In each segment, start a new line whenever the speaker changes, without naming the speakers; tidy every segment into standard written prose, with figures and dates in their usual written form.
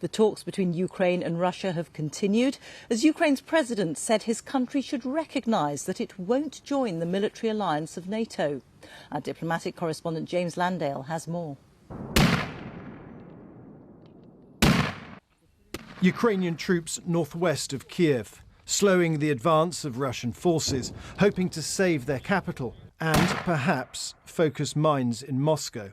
The talks between Ukraine and Russia have continued as Ukraine's president said his country should recognise that it won't join the military alliance of NATO. Our diplomatic correspondent James Landale has more.
Ukrainian troops northwest of Kiev, slowing the advance of Russian forces, hoping to save their capital and perhaps focus minds in Moscow.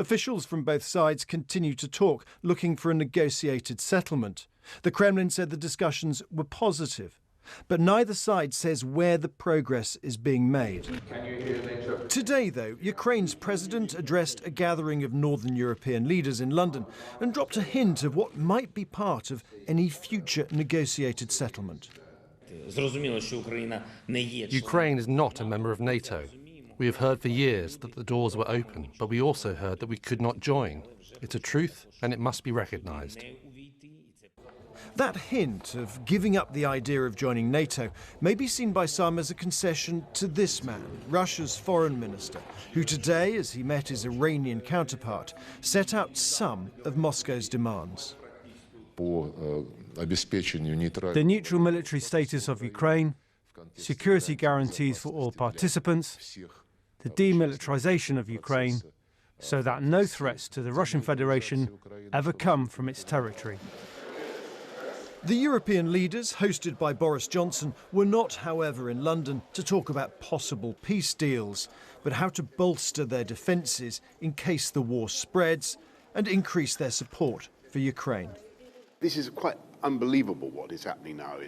Officials from both sides continue to talk, looking for a negotiated settlement. The Kremlin said the discussions were positive, but neither side says where the progress is being made. Today, though, Ukraine's president addressed a gathering of Northern European leaders in London and dropped a hint of what might be part of any future negotiated settlement.
Ukraine is not a member of NATO. We have heard for years that the doors were open, but we also heard that we could not join. It's a truth, and it must be recognised.
That hint of giving up the idea of joining NATO may be seen by some as a concession to this man, Russia's foreign minister, who today, as he met his Iranian counterpart, set out some of Moscow's demands.
The neutral military status of Ukraine, security guarantees for all participants, the demilitarization of Ukraine, so that no threats to the Russian Federation ever come from its territory.
The European leaders, hosted by Boris Johnson, were not, however, in London to talk about possible peace deals, but how to bolster their defences in case the war spreads and increase their support for Ukraine.
This is quite unbelievable what is happening now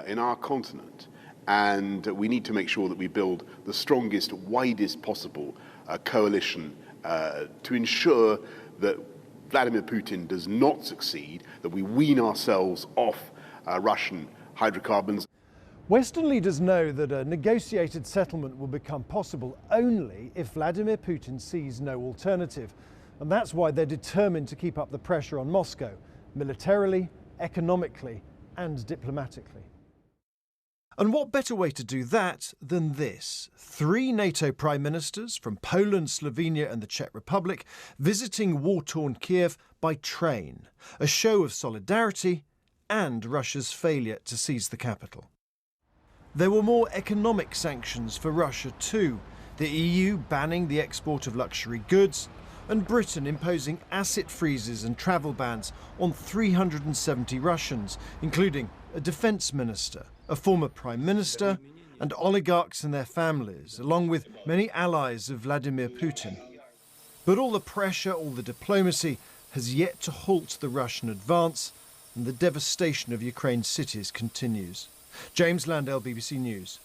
in our continent, and we need to make sure that we build the strongest, widest possible coalition to ensure that Vladimir Putin does not succeed, that we wean ourselves off Russian hydrocarbons.
Western leaders know that a negotiated settlement will become possible only if Vladimir Putin sees no alternative. And that's why they're determined to keep up the pressure on Moscow, militarily, economically, and diplomatically. And what better way to do that than this? 3 NATO prime ministers from Poland, Slovenia and the Czech Republic visiting war-torn Kiev by train, a show of solidarity and Russia's failure to seize the capital. There were more economic sanctions for Russia too, the EU banning the export of luxury goods and Britain imposing asset freezes and travel bans on 370 Russians, including a defence minister, a former prime minister and oligarchs and their families, along with many allies of Vladimir Putin. But all the pressure, all the diplomacy has yet to halt the Russian advance, and the devastation of Ukraine's cities continues. James Landale, BBC News.